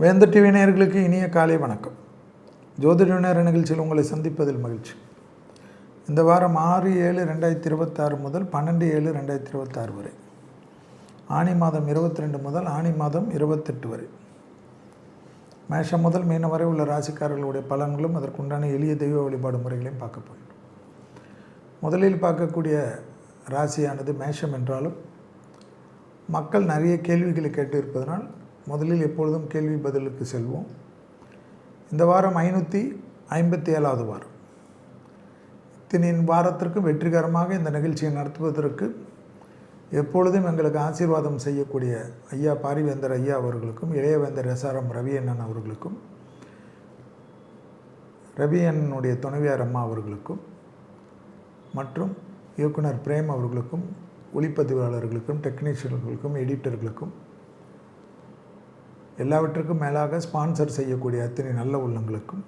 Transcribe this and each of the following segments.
வேந்தர் டிவி நேயர்களுக்கு இனிய காலை வணக்கம். ஜோதிட நேர நிகழ்ச்சியில் உங்களை சந்திப்பதில் மகிழ்ச்சி. இந்த வாரம் 6/7/2026 முதல் 12/7/2026 வரை, ஆனி மாதம் 22 முதல் ஆனி மாதம் 28 வரை, மேஷம் முதல் மீனம் வரை உள்ள ராசிக்காரர்களுடைய பலன்களும் அதற்குண்டான எளிய தெய்வ வழிபாடு முறைகளையும் பார்க்க போகிறோம். முதலில் பார்க்கக்கூடிய ராசியானது மேஷம் என்றாலும் மக்கள் நிறைய கேள்விகளை கேட்டு இருப்பதனால் முதலில் எப்பொழுதும் கேள்வி பதிலுக்கு செல்வோம். இந்த வாரம் 557வது வாரம். இத்தனை வாரத்திற்கும் வெற்றிகரமாக இந்த நிகழ்ச்சியை நடத்துவதற்கு எப்பொழுதும் எங்களுக்கு ஆசீர்வாதம் செய்யக்கூடிய ஐயா பாரிவேந்தர் ஐயா அவர்களுக்கும், இளையவேந்தர் SRM ரவி அண்ணன் அவர்களுக்கும், ரவி அண்ணனுடைய துணைவியார் அம்மா அவர்களுக்கும் மற்றும் இயக்குனர் பிரேம் அவர்களுக்கும், ஒளிப்பதிவாளர்களுக்கும், டெக்னீஷியன்களுக்கும், எடிட்டர்களுக்கும், எல்லாவற்றுக்கும் மேலாக ஸ்பான்சர் செய்யக்கூடிய அத்தனை நல்ல உள்ளங்களுக்கும்,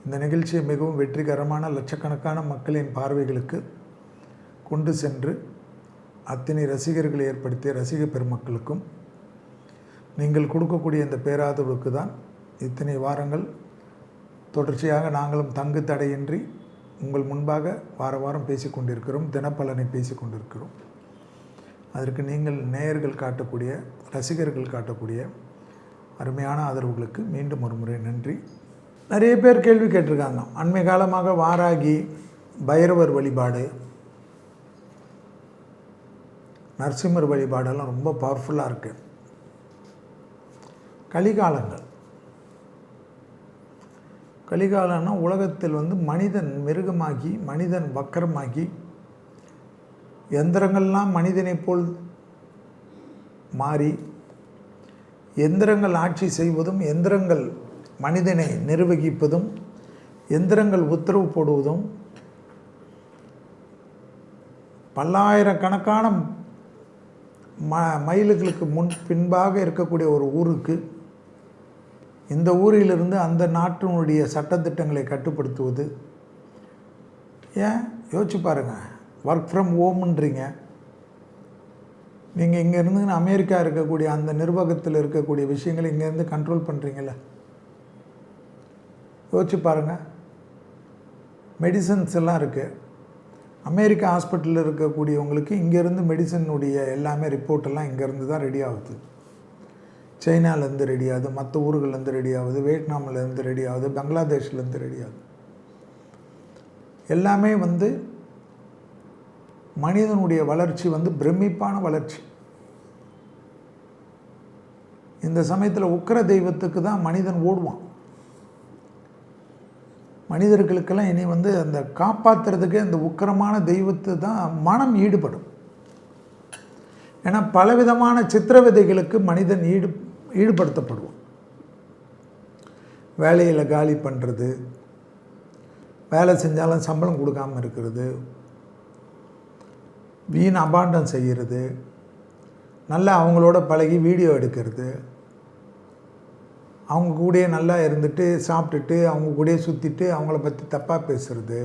இந்த நிகழ்ச்சியை மிகவும் வெற்றிகரமான லட்சக்கணக்கான மக்களின் பார்வைகளுக்கு கொண்டு சென்று அத்தனை ரசிகர்களை ஏற்படுத்திய ரசிக பெருமக்களுக்கும் நீங்கள் கொடுக்கக்கூடிய இந்த பேராதரவுக்கு தான் இத்தனை வாரங்கள் தொடர்ச்சியாக நாங்களும் தங்கு தடையின்றி உங்கள் முன்பாக வாரம் பேசிக்கொண்டிருக்கிறோம், தினப்பலனை பேசிக்கொண்டிருக்கிறோம். அதற்கு நீங்கள் நேயர்கள் காட்டக்கூடிய, ரசிகர்கள் காட்டக்கூடிய அருமையான ஆதரவுகளுக்கு மீண்டும் ஒரு முறை நன்றி. நிறைய பேர் கேள்வி கேட்டிருக்காங்க. அண்மை காலமாக வாராகி, பைரவர் வழிபாடு, நரசிம்மர் வழிபாடெல்லாம் ரொம்ப பவர்ஃபுல்லாக இருக்குது. கலிகாலம்னா உலகத்தில் மனிதன் மிருகமாகி, மனிதன் வக்கரமாகி, எந்திரங்கள்லாம் மனிதனைப் போல் மாறி, எந்திரங்கள் ஆட்சி செய்வதும், எந்திரங்கள் மனிதனை நிர்வகிப்பதும், எந்திரங்கள் உத்தரவு போடுவதும், பல்லாயிரக்கணக்கான மைல்களுக்கு பின்பாக இருக்கக்கூடிய ஒரு ஊருக்கு, இந்த ஊரிலிருந்து அந்த நாட்டினுடைய சட்டத்திட்டங்களை கட்டுப்படுத்துவது. ஏன் யோசிச்சு பாருங்கள், ஒர்க் ஃப்ரம் ஹோம்ன்றீங்க. நீங்கள் இங்கே இருந்துன்னு அமெரிக்கா இருக்கக்கூடிய அந்த நிர்வாகத்தில் இருக்கக்கூடிய விஷயங்களை இங்கேருந்து கண்ட்ரோல் பண்ணுறீங்கள. யோசிச்சு பாருங்கள். மெடிசன்ஸ் எல்லாம் இருக்குது. அமெரிக்கா ஹாஸ்பிட்டலில் இருக்கக்கூடியவங்களுக்கு இங்கேருந்து மெடிசனுடைய எல்லாமே ரிப்போர்ட்டெல்லாம் இங்கேருந்து தான் ரெடி ஆகுது. சைனாலேருந்து ரெடி ஆகுது, மற்ற ஊர்கள்லேருந்து ரெடி ஆகுது, வியட்நாம்லேருந்து ரெடி ஆகுது, பங்களாதேஷ்லேருந்து ரெடி ஆகுது. எல்லாமே மனிதனுடைய வளர்ச்சி பிரமிப்பான வளர்ச்சி. இந்த சமயத்தில் உக்கிர தெய்வத்துக்கு தான் மனிதன் ஓடுவான். மனிதர்களுக்கெல்லாம் இனி அந்த காப்பாற்றுறதுக்கு அந்த உக்கிரமான தெய்வத்தை தான் மனம் ஈடுபடும். ஏன்னா பலவிதமான சித்திரவதைகளுக்கு மனிதன் ஈடுபடுத்தப்படுவான். வேலையில் காலி பண்ணுறது, வேலை செஞ்சாலும் சம்பளம் கொடுக்காமல் இருக்கிறது, வீண் அபாண்டம் செய்கிறது, நல்லா அவங்களோட பழகி வீடியோ எடுக்கிறது, அவங்க கூடயே நல்லா இருந்துட்டு சாப்பிட்டுட்டு அவங்க கூடயே சுற்றிட்டு அவங்கள பற்றி தப்பாக பேசுகிறது.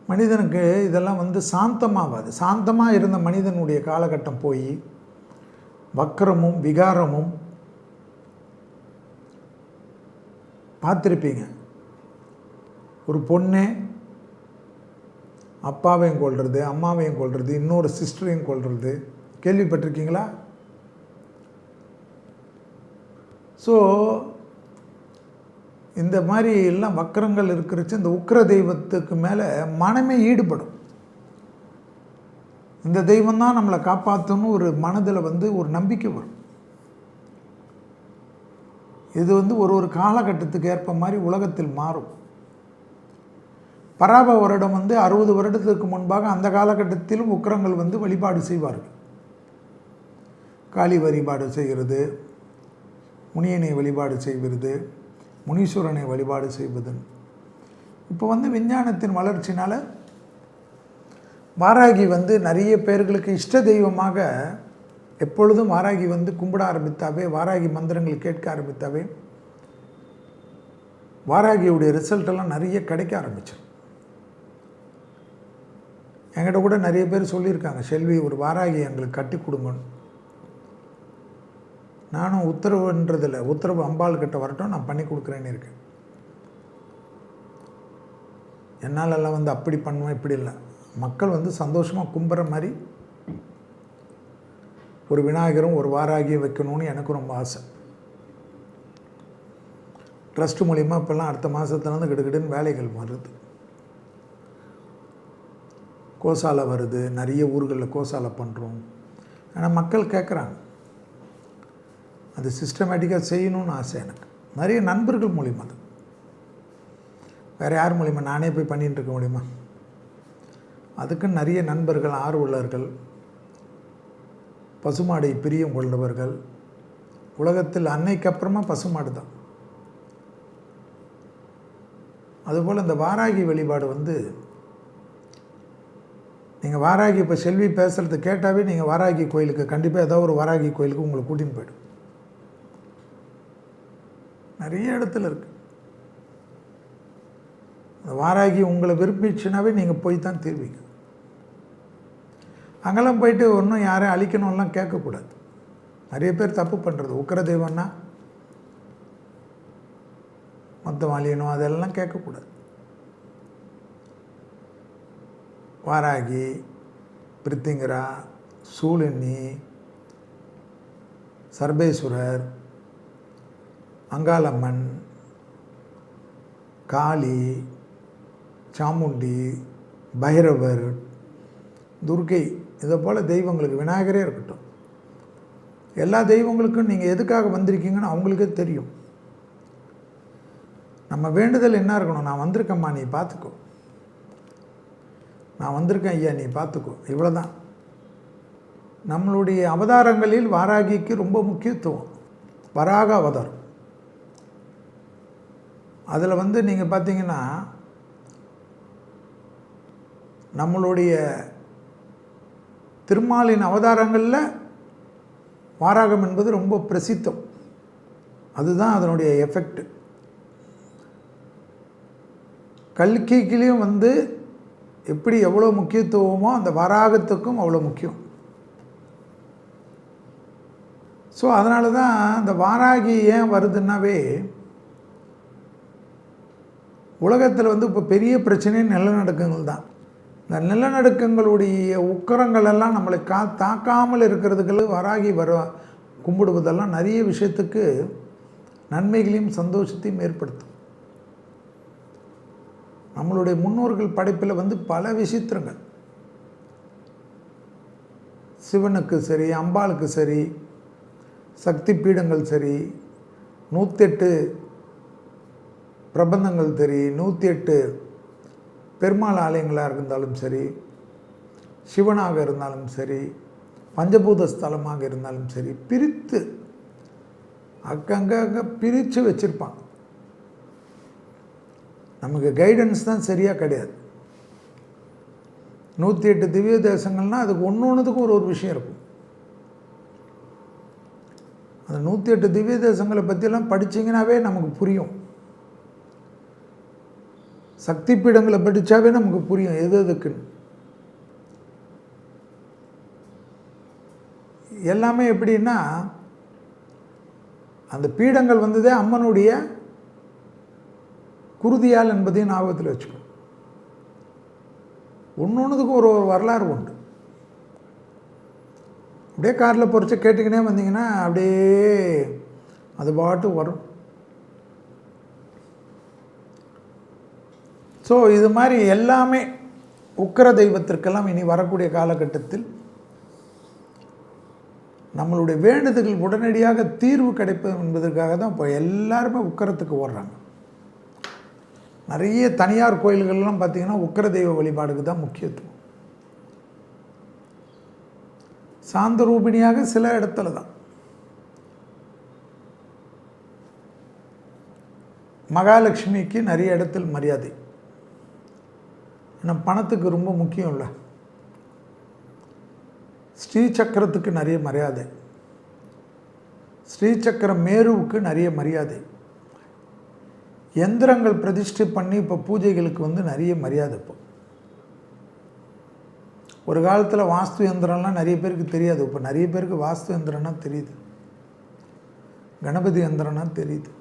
மனிதனுக்கு இதெல்லாம் சாந்தமாகாது. சாந்தமாக இருந்த மனிதனுடைய காலகட்டம் போய் வக்கரமும் விகாரமும் பார்த்துருப்பீங்க. ஒரு பொண்ணே அப்பாவையும் கொல்றது, அம்மாவையும் கொல்றது, இன்னொரு சிஸ்டரையும் கொல்றது கேள்விப்பட்டிருக்கீங்களா? ஸோ இந்த மாதிரி எல்லாம் வக்கரங்கள் இருக்கிறச்சு இந்த உக்கிர தெய்வத்துக்கு மேலே மனமே ஈடுபடும். இந்த தெய்வம் தான் நம்மளை காப்பாற்றணும் ஒரு மனதில் ஒரு நம்பிக்கை வரும். இது ஒரு காலகட்டத்துக்கு ஏற்ப மாதிரி உலகத்தில் மாறும். பராப வருடம் 60 வருடத்துக்கு முன்பாக அந்த காலகட்டத்திலும் உக்கிரங்கள் வழிபாடு செய்வார்கள். காளி வழிபாடு செய்கிறது, முனியனை வழிபாடு செய்வது, முனீஸ்வரனை வழிபாடு செய்வது. இப்போ விஞ்ஞானத்தின் வளர்ச்சினால் வாராகி நிறைய பேர்களுக்கு இஷ்ட தெய்வமாக எப்பொழுதும் வாராகி கும்பிட ஆரம்பித்தாவே, வாராகி மந்திரங்கள் கேட்க ஆரம்பித்தாவே வாராகியுடைய ரிசல்ட்டெல்லாம் நிறைய கிடைக்க ஆரம்பிச்சிடும். என்கிட்ட கூட நிறைய பேர் சொல்லியிருக்காங்க, செல்வி ஒரு வாராகி எங்களுக்கு கட்டி கொடுங்கன்னு. நானும் உத்தரவுன்றதில்லை, உத்தரவு அம்பாள் கிட்ட வரட்டும், நான் பண்ணி கொடுக்குறேன்னு இருக்கேன். என்னாலெல்லாம் வந்து அப்படி பண்ணுவேன் இப்படி இல்லை. மக்கள் வந்து சந்தோஷமாக கும்புற மாதிரி ஒரு விநாயகரும் ஒரு வாராகியும் வைக்கணும்னு எனக்கு ரொம்ப ஆசை. ட்ரஸ்ட் மூலிமா இப்போல்லாம் அடுத்த மாதத்துலேருந்து கிடுகிடுன்னு வேலைகள் வருது. கோசாலை வருது, நிறைய ஊர்களில் கோசாலை பண்ணுறோம். ஆனால் மக்கள் கேட்குறாங்க, அது சிஸ்டமேட்டிக்காக செய்யணும்னு ஆசை எனக்கு. நிறைய நண்பர்கள் மூலிமா தான், வேறு யார் மூலிமா நானே போய் பண்ணிகிட்டு இருக்க முடியுமா? அதுக்கு நிறைய நண்பர்கள், ஆர்வலர்கள், பசுமாடை பிரியம் கொண்டவர்கள். உலகத்தில் அன்னைக்கு அப்புறமா பசுமாடு தான். அதுபோல் இந்த வாராகி வழிபாடு வந்து நீங்கள் வாராகி இப்போ செல்வி பேசுகிறது கேட்டாவே நீங்கள் வாராகி கோயிலுக்கு கண்டிப்பாக ஏதோ ஒரு வாராகி கோயிலுக்கு உங்களை கூட்டின்னு போய்டும். நிறைய இடத்துல இருக்குது. அந்த வாராகி உங்களை விரும்பிச்சுனாவே நீங்கள் போய் தான் தீர்வீங்க. அங்கெல்லாம் போயிட்டு ஒன்றும் யாரையும் அழிக்கணும்லாம் கேட்கக்கூடாது. நிறைய பேர் தப்பு பண்ணுறது. உக்கிர தெய்வம்னா மொத்தம் அழியணும் அதெல்லாம் கேட்கக்கூடாது. வாராகி, பிரித்திங்கரா, சூழினி, சர்பேஸ்வரர், அங்காளம்மன், காளி, சாமுண்டி, பைரவர், துர்க்கை, இதை போல் தெய்வங்களுக்கு, விநாயகரே இருக்கட்டும், எல்லா தெய்வங்களுக்கும் நீங்கள் எதுக்காக வந்திருக்கீங்கன்னு அவங்களுக்கே தெரியும். நம்ம வேண்டுதல் என்ன இருக்கணும்? நான் வந்திருக்கேம்மா, நீ பார்த்துக்கோ. நான் வந்திருக்கேன் ஐயா, நீ பார்த்துக்கோ. இவ்வளோ தான். நம்மளுடைய அவதாரங்களில் வாராகிக்கு ரொம்ப முக்கியத்துவம். வராக அவதாரம். அதில் வந்து நீங்கள் பார்த்தீங்கன்னா நம்மளுடைய திருமாலின் அவதாரங்களில் வாராகம் என்பது ரொம்ப பிரசித்தம். அதுதான் அதனுடைய எஃபெக்ட். கல்கிலையும் வந்து எப்படி எவ்வளோ முக்கியத்துவமோ அந்த வராகத்துக்கும் அவ்வளோ முக்கியம். ஸோ அதனால தான் அந்த வாராகி ஏன் வருதுன்னாவே, உலகத்தில் வந்து இப்போ பெரிய பிரச்சனையே நிலநடுக்கங்கள் தான். இந்த நிலநடுக்கங்களுடைய உக்கரங்கள் எல்லாம் நம்மளை தாக்காமல் இருக்கிறதுக்கு வாராகி கும்பிடுவதெல்லாம் நிறைய விஷயத்துக்கு நன்மைகளையும் சந்தோஷத்தையும் ஏற்படுத்தும். நம்மளுடைய முன்னோர்கள் படைப்பில் வந்து பல விசித்திரங்கள், சிவனுக்கு சரி, அம்பாளுக்கு சரி, சக்தி பீடங்கள் சரி, 108 பிரபந்தங்கள் சரி, 108 பெருமாள் ஆலயங்களாக இருந்தாலும் சரி, சிவனாக இருந்தாலும் சரி, பஞ்சபூத ஸ்தலமாக இருந்தாலும் சரி, பிரித்து அங்கங்கே பிரித்து வச்சுருப்பாங்க. நமக்கு கைடன்ஸ் தான் சரியாக கிடையாது. 108 திவ்ய தேசங்கள்னால் அதுக்கு ஒன்றுத்துக்கும் ஒரு விஷயம் இருக்கும். அந்த 108 திவ்ய தேசங்களை பற்றியெல்லாம் படித்தீங்கன்னாவே நமக்கு புரியும். சக்தி பீடங்களை படித்தாவே நமக்கு புரியும் எது எதுக்குன்னு. எல்லாமே எப்படின்னா, அந்த பீடங்கள் வந்ததே அம்மனுடைய குருதியால் என்பதையும் ஞாபகத்தில் வச்சுக்கணும். ஒன்றுத்துக்கும் ஒரு வரலாறு உண்டு. அப்படியே காரில் பொறிச்சு கேட்டுக்கினே வந்தீங்கன்னா அப்படியே அது பாட்டு வரும். ஸோ இது மாதிரி எல்லாமே உக்கிர தெய்வத்திற்கெல்லாம் இனி வரக்கூடிய காலகட்டத்தில் நம்மளுடைய வேண்டுதல்கள் உடனடியாக தீர்வு கிடைப்பது என்பதற்காக தான் இப்போ எல்லாருமே உக்கிரத்துக்கு ஓடுறாங்க. நிறைய தனியார் கோயில்கள்லாம் பார்த்திங்கன்னா உக்கிர தெய்வ வழிபாடுக்கு தான் முக்கியத்துவம். சாந்த ரூபிணியாக சில இடத்துல தான். மகாலட்சுமிக்கு நிறைய இடத்தில் மரியாதை. ஏன்னா பணத்துக்கு ரொம்ப முக்கியம் இல்லை. ஸ்ரீசக்கரத்துக்கு நிறைய மரியாதை, ஸ்ரீசக்கர மேருவுக்கு நிறைய மரியாதை, எந்திரங்கள் பிரதிஷ்டை பண்ணி இப்போ பூஜைகளுக்கு வந்து நிறைய மரியாதை. இப்போ ஒரு காலத்தில் வாஸ்து எந்திரம்லாம் நிறைய பேருக்கு தெரியாது. இப்போ நிறைய பேருக்கு வாஸ்து எந்திரம்னா தெரியுது. கணபதி யந்திரம்னா தெரியுது,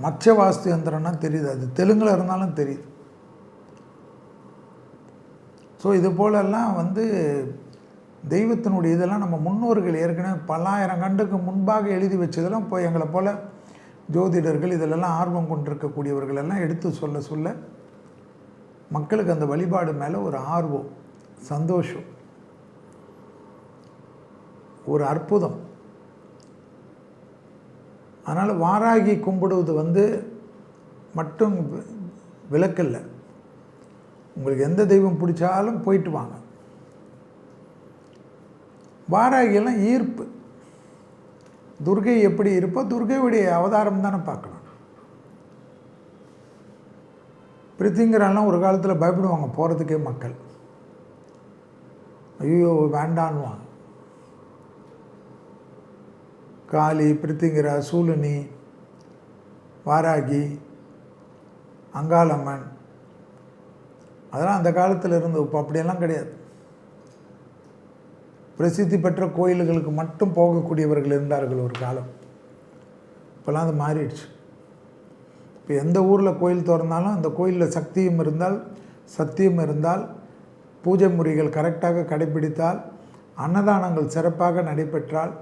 மச்ச வாஸ்து யந்திரம்னா தெரியுது, அது தெலுங்கில் இருந்தாலும் தெரியுது. ஸோ இது போலெல்லாம் வந்து தெய்வத்தினுடைய இதெல்லாம் நம்ம முன்னோர்கள் ஏற்கனவே பல்லாயிரம் ஆண்டுக்கு முன்பாக எழுதி வச்சதெல்லாம் போய் எங்களை போல் ஜோதிடர்கள் இதிலெல்லாம் ஆர்வம் கொண்டிருக்கக்கூடியவர்கள் எல்லாம் எடுத்து சொல்ல சொல்ல மக்களுக்கு அந்த வழிபாடு மேலே ஒரு ஆர்வம், சந்தோஷம், ஒரு அற்புதம். அதனால் வாராகி கும்பிடுவது வந்து மட்டும் விலக்கல்ல. உங்களுக்கு எந்த தெய்வம் பிடிச்சாலும் போயிட்டு வாங்க. வாராகியெல்லாம் ஈர்ப்பு. துர்கை எப்படி இருப்போ துர்கையுடைய அவதாரம் தானே பார்க்கலாம். பிரித்திங்கரெல்லாம் ஒரு காலத்தில் பயப்படுவாங்க போகிறதுக்கே மக்கள், ஐயோ வேண்டான்வாங்க. காளி, பிரித்திங்கரா, சூலினி, வாராகி, அங்காளம்மன், அதெல்லாம் அந்த காலத்தில் இருந்து. இப்போ அப்படியெல்லாம் கிடையாது. பிரசித்தி பெற்ற கோயில்களுக்கு மட்டும் போகக்கூடியவர்கள் இருந்தார்கள் ஒரு காலம். இப்போல்லாம் அது மாறிடுச்சு. இப்போ எந்த ஊரில் கோயில் திறந்தாலும் அந்த கோயிலில் சக்தியும் இருந்தால், சத்தியம் இருந்தால், பூஜை முறைகள் கரெக்டாக கடைபிடித்தால், அன்னதானங்கள் சிறப்பாக நடைபெற்றால்,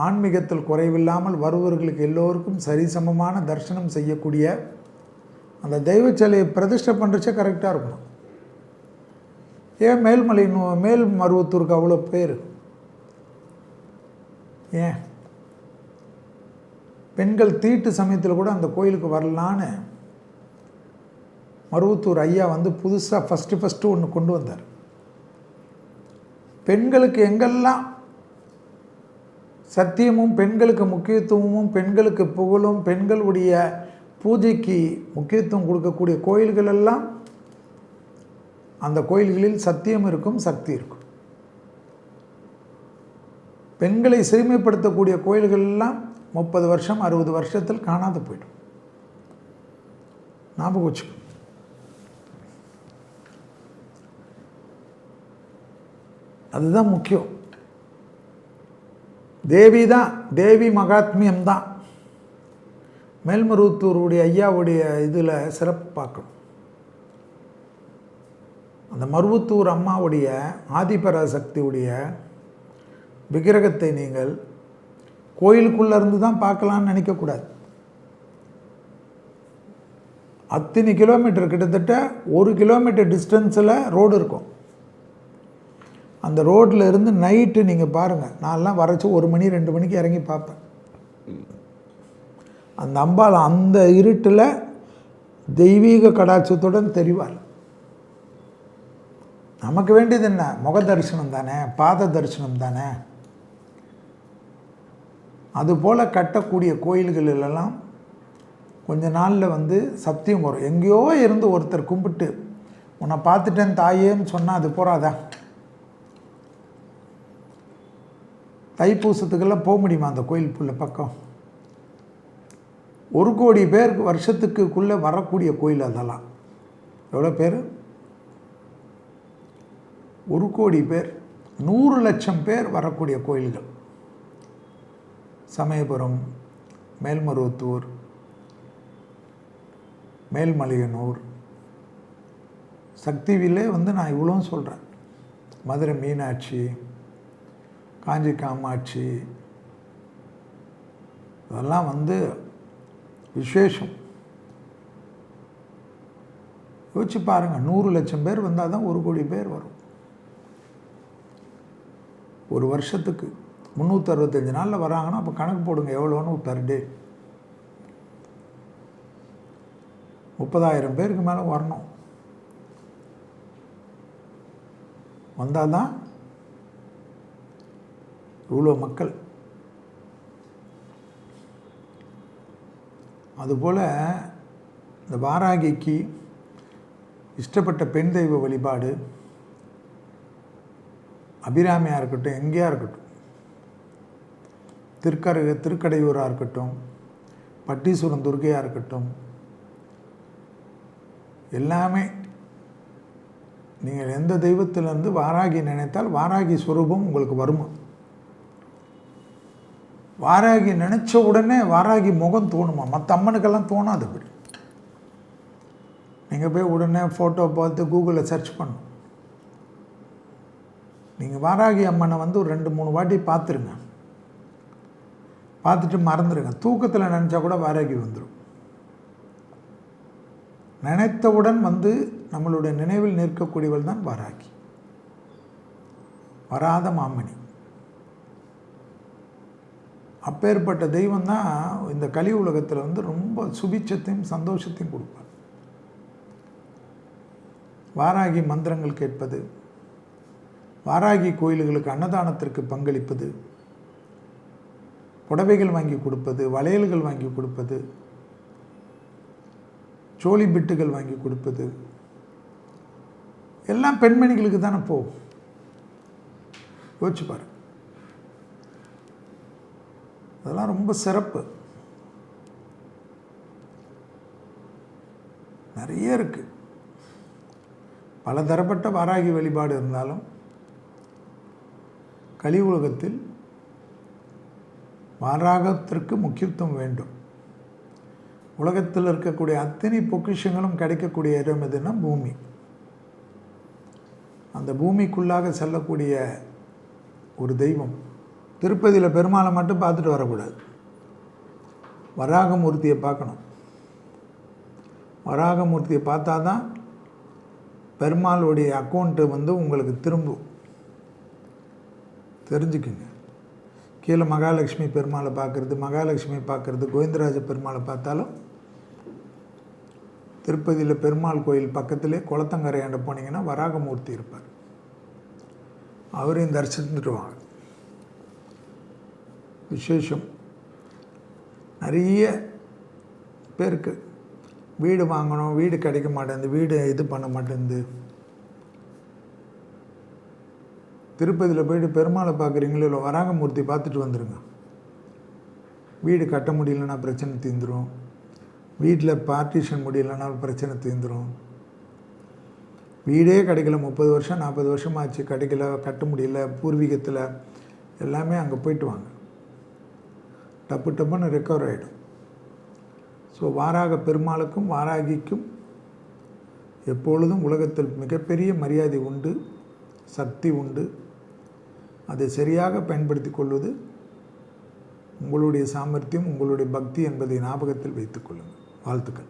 ஆன்மீகத்தில் குறைவில்லாமல் வருபவர்களுக்கு எல்லோருக்கும் சரிசமமான தரிசனம் செய்யக்கூடிய அந்த தெய்வ சிலையை பிரதிஷ்டை பண்ணுறச்சே கரெக்டாக இருக்கணும். ஏன் மேல்மருவத்தூருக்கு அவ்வளோ பேர்? ஏன் பெண்கள் தீட்டு சமயத்தில் கூட அந்த கோயிலுக்கு வரலான்னு மருவத்தூர் ஐயா வந்து புதுசாக ஃபஸ்ட்டு ஒன்று கொண்டு வந்தார். பெண்களுக்கு எங்கெல்லாம் சத்தியமும், பெண்களுக்கு முக்கியத்துவமும், பெண்களுக்கு புகழும், பெண்களுடைய பூஜைக்கு முக்கியத்துவம் கொடுக்கக்கூடிய கோயில்கள் எல்லாம், அந்த கோயில்களில் சத்தியம் இருக்கும், சக்தி இருக்கும். பெண்களை சிறுமைப்படுத்தக்கூடிய கோயில்கள் எல்லாம் 30 வருஷம் 60 வருஷத்தில் காணாது போயிடும். ஞாபகம் வச்சுக்கோ. அதுதான் முக்கியம். தேவி மகாத்மியம் தான். மேல்மருவத்தூருடைய ஐயாவுடைய இதில் சிறப்பு பார்க்கணும். அந்த மருவத்தூர் அம்மாவுடைய ஆதிபராசக்தியுடைய விக்கிரகத்தை நீங்கள் கோயிலுக்குள்ளே இருந்து தான் பார்க்கலான்னு நினைக்கக்கூடாது. அத்தனை கிலோமீட்டர், கிட்டத்தட்ட 1 கிலோமீட்டர் டிஸ்டன்ஸில் ரோடு இருக்கும். அந்த ரோட்டில் இருந்து நைட்டு நீங்கள் பாருங்கள். நான்லாம் வரைச்சி 1 மணி 2 மணிக்கு இறங்கி பார்ப்பேன். அந்த அம்பாள் அந்த இருட்டில் தெய்வீக கடாட்சத்துடன் தெரிவாள். நமக்கு வேண்டியது என்ன? முக தரிசனம் தானே, பாத தரிசனம் தானே. அதுபோல் கட்டக்கூடிய கோயில்களெல்லாம் கொஞ்ச நாளில் வந்து சத்தியம் வரும். எங்கேயோ இருந்து ஒருத்தர் கும்பிட்டு உன்னை பார்த்துட்டேன் தாயேன்னு சொன்னால் அது போகாதா? தைப்பூசத்துக்கெல்லாம் போக முடியுமா அந்த கோயிலுக்குள்ள பக்கம்? 1 கோடி பேர் வருஷத்துக்குள்ளே வரக்கூடிய கோயில் அதெல்லாம். எவ்வளோ பேர்? 1 கோடி பேர், 100 லட்சம் பேர் வரக்கூடிய கோயில்கள். சமயபுரம், மேல்மருவத்தூர், மேல்மலையனூர், சக்திவிலே வந்து நான் இவ்வளோ சொல்கிறேன். மதுரை மீனாட்சி, காஞ்சி காமாட்சி, இதெல்லாம் வந்து விசேஷம். யோசிச்சு பாருங்கள். 100 லட்சம் பேர் வந்தால் தான் 1 கோடி பேர் வரும். ஒரு வருஷத்துக்கு 365 நாளில் வராங்கன்னா அப்போ கணக்கு போடுங்க எவ்வளோன்னு பெர் டே. 30,000 பேருக்கு மேலே வரணும். வந்தால் தான் இவ்வளோ மக்கள். அதுபோல் இந்த வாராகிக்கு இஷ்டப்பட்ட பெண் தெய்வ வழிபாடு, அபிராமியாக இருக்கட்டும், எங்கேயா இருக்கட்டும், திருக்கடையூராக இருக்கட்டும், பட்டீஸ்வரம் துர்க்கையாக இருக்கட்டும், எல்லாமே நீங்கள் எந்த தெய்வத்திலேருந்து வாராகி நினைத்தால் வாராகி ஸ்வரூபம் உங்களுக்கு வருமா? வாராகி நினச்ச உடனே வாராகி முகம் தோணுமா, மற்ற அம்மனுக்கெல்லாம் தோணாது. அப்படி நீங்கள் போய் உடனே ஃபோட்டோ பார்த்து கூகுளில் சர்ச் பண்ணணும். நீங்கள் வாராகி அம்மனை வந்து ஒரு 2-3 வாட்டி பார்த்துருங்க, பார்த்துட்டு மறந்துடுங்க. தூக்கத்தில் நினச்சா கூட வாராகி வந்துடும். நினைத்தவுடன் வந்து நம்மளுடைய நினைவில் நிற்கக்கூடியவள் தான் வாராகி, வராத மாமணி. அப்பேற்பட்ட தெய்வம் தான் இந்த கலி உலகத்தில் வந்து ரொம்ப சுபிட்சத்தையும் சந்தோஷத்தையும் கொடுப்பார். வாராகி மந்திரங்கள் கேட்பது, வாராகி கோயில்களுக்கு அன்னதானத்திற்கு பங்களிப்பது, புடவைகள் வாங்கி கொடுப்பது, வளையல்கள் வாங்கி கொடுப்பது, சோழி பிட்டுகள் வாங்கி கொடுப்பது எல்லாம் பெண்மணிகளுக்கு தானே போகும். யோசிச்சு பாரு, அதெல்லாம் ரொம்ப சிறப்பு. நிறைய இருக்கு. பல தரப்பட்ட வாராகி வழிபாடு இருந்தாலும் கலி உலகத்தில் வாராகத்திற்கு முக்கியத்துவம் வேண்டும். உலகத்தில் இருக்கக்கூடிய அத்தனை பொக்கிஷங்களும் கிடைக்கக்கூடிய இடம் எதுன்னா பூமி. அந்த பூமிக்குள்ளாக செல்லக்கூடிய ஒரு தெய்வம். திருப்பதியில் பெருமாளை மட்டும் பார்த்துட்டு வரக்கூடாது, வராகமூர்த்தியை பார்க்கணும். வராகமூர்த்தியை பார்த்தா தான் பெருமாளுடைய அக்கௌண்ட்டு வந்து உங்களுக்கு திரும்பும். தெரிஞ்சுக்குங்க. கீழே மகாலட்சுமி பெருமாளை பார்க்குறது, மகாலட்சுமி பார்க்குறது, கோவிந்தராஜ பெருமாளை பார்த்தாலும் திருப்பதியில் பெருமாள் கோயில் பக்கத்திலே குளத்தங்கரையாண்ட போனீங்கன்னா வராகமூர்த்தி இருப்பார். அவரையும் தரிசித்துட்டு வாங்க. விசேஷம். நிறைய பேருக்கு வீடு வாங்கணும், வீடு கிடைக்க மாட்டேங்குது, வீடு இது பண்ண மாட்டேங்குது. திருப்பதியில் போய்ட்டு பெருமாளை பார்க்குறீங்களோ இல்லை, வராகமூர்த்தி பார்த்துட்டு வந்துடுங்க. வீடு கட்ட முடியலன்னா பிரச்சனை தீர்ந்துடும். வீட்டில் பார்ட்டிஷன் முடியலனாலும் பிரச்சனை தீர்ந்துடும். வீடே கிடைக்கல, 30 வருஷம் 40 வருஷமாச்சு, கிடைக்கல, கட்ட முடியல, பூர்வீகத்தில் எல்லாமே அங்கே போய்ட்டு வாங்க, டப்பு டப்புன்னு ரெக்கவர் ஆகிடும். ஸோ வாராக பெருமாளுக்கும் வாராகிக்கும் எப்பொழுதும் உலகத்தில் மிகப்பெரிய மரியாதை உண்டு, சக்தி உண்டு. அதை சரியாக பயன்படுத்தி கொள்வது உங்களுடைய சாமர்த்தியம், உங்களுடைய பக்தி என்பதை ஞாபகத்தில் வைத்துக் கொள்ளுங்கள். வாழ்த்துக்கள்.